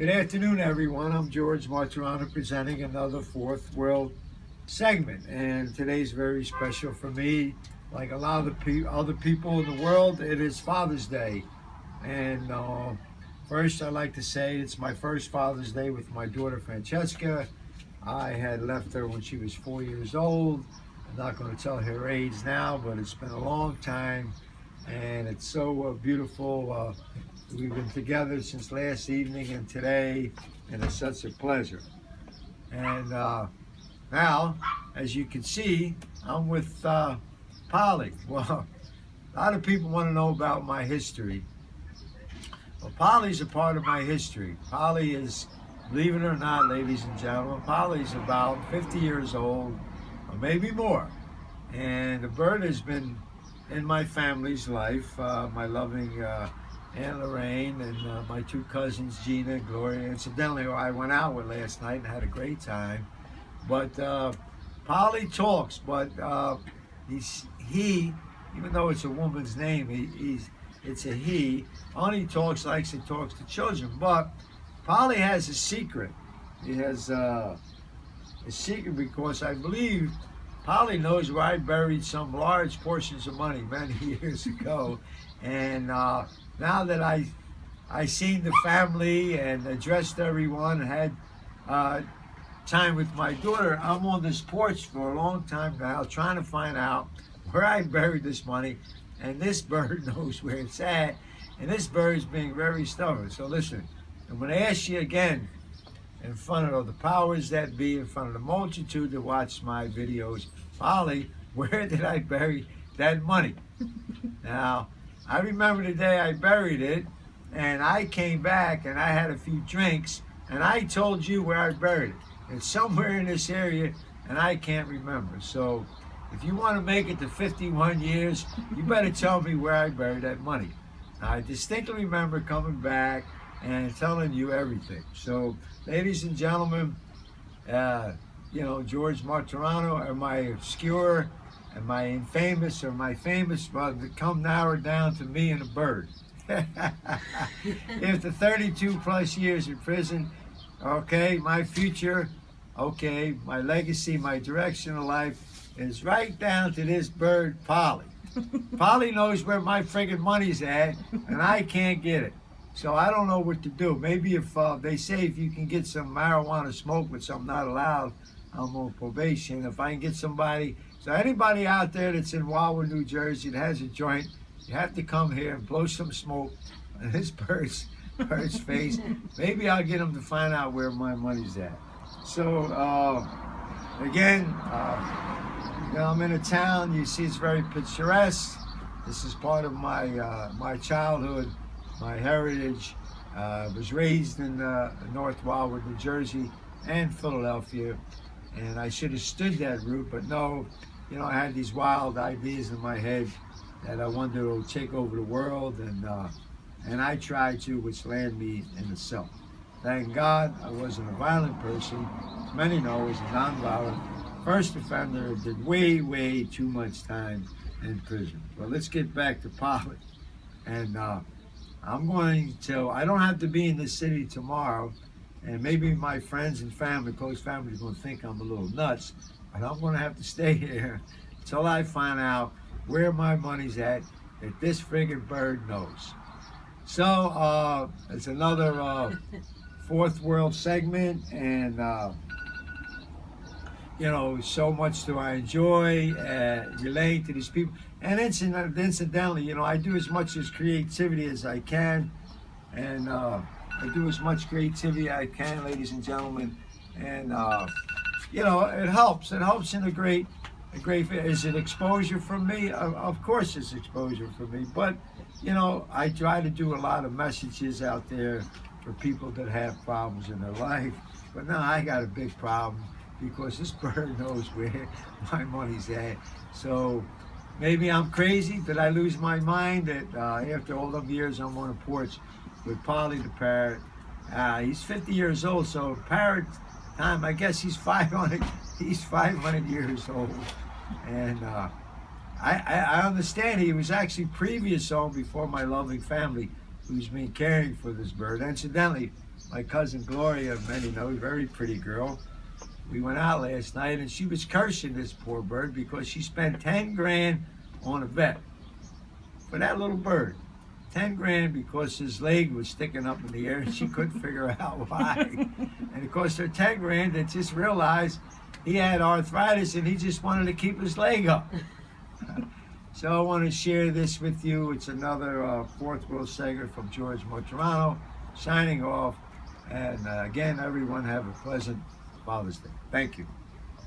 Good afternoon, everyone. I'm George Martirano presenting another Fourth World segment. And today's very special for me. Like a lot of the other people in the world, it is Father's Day. And first, I'd like to say it's my first Father's Day with my daughter, Francesca. I had left her when she was 4 years old. I'm not going to tell her age now, but it's been a long time. And it's so beautiful. We've been together since last evening and today, and it's such a pleasure. And now, as you can see, I'm with Polly. Well, a lot of people want to know about my history. Well, Polly's a part of my history. Polly is, believe it or not, ladies and gentlemen, Polly's about 50 years old, or maybe more. And the bird has been in my family's life, my loving Aunt Lorraine and my two cousins, Gina and Gloria. Incidentally, I went out with last night and had a great time. But Polly talks, but he, even though it's a woman's name, it's a he, only likes to talk to children. But Polly has a secret. He has a secret because I believe Polly knows where I buried some large portions of money many years ago. And now that I seen the family and addressed everyone and had time with my daughter, I'm on this porch for a long time now trying to find out where I buried this money. And this bird knows where it's at. And this bird is being very stubborn. So listen, I'm going to ask you again, in front of the powers that be, in front of the multitude that watch my videos, Polly, where did I bury that money? Now, I remember the day I buried it, and I came back and I had a few drinks, and I told you where I buried it. It's somewhere in this area, and I can't remember. So, if you want to make it to 51 years, you better tell me where I buried that money. Now, I distinctly remember coming back and telling you everything. So, ladies and gentlemen, George Martirano, or my obscure and my infamous or my famous brother, come narrowed down to me and a bird. After 32 plus years in prison, okay, my future, okay, my legacy, my direction of life is right down to this bird, Polly. Polly knows where my friggin' money's at, and I can't get it. So I don't know what to do. Maybe if they say if you can get some marijuana smoke with something not allowed, I'm on probation. If I can get somebody, so anybody out there that's in Wildwood, New Jersey that has a joint, you have to come here and blow some smoke on this bird's face. Maybe I'll get him to find out where my money's at. So again, I'm in a town. You see, it's very picturesque. This is part of my my childhood. My heritage. Was raised in North Wildwood, New Jersey, and Philadelphia, and I should have stood that route, but no, I had these wild ideas in my head that I wanted to take over the world, and I tried to, which landed me in the cell. Thank God I wasn't a violent person. As many know, I was a non-violent first offender. Did way too much time in prison. But let's get back to Polly, and I'm going to, I don't have to be in the city tomorrow, and maybe my friends and family, close family, are going to think I'm a little nuts, but I'm going to have to stay here until I find out where my money's at that this friggin' bird knows. So, it's another Fourth World segment, and so much do I enjoy relating to these people. And incidentally, I do as much as creativity as I can, and I do as much creativity as I can, ladies and gentlemen. And it helps. It helps in a great. Is it exposure for me? Of course, it's exposure for me. But I try to do a lot of messages out there for people that have problems in their life. But now I got a big problem because this bird knows where my money's at. So maybe I'm crazy. Did I lose my mind that after all them years I'm on a porch with Polly the parrot? He's 50 years old, so parrot time, I guess he's 500. He's 500 years old, and I understand he was actually previous owned before my loving family who's been caring for this bird. Incidentally, my cousin Gloria, many know, very pretty girl. We went out last night and she was cursing this poor bird because she spent 10 grand on a vet for that little bird. 10 grand because his leg was sticking up in the air and she couldn't figure out why. And it cost her 10 grand and just realized he had arthritis and he just wanted to keep his leg up. So I want to share this with you. It's another fourth wheel segment from George Motorano, signing off. And again, everyone have a pleasant Father's Day. Thank you.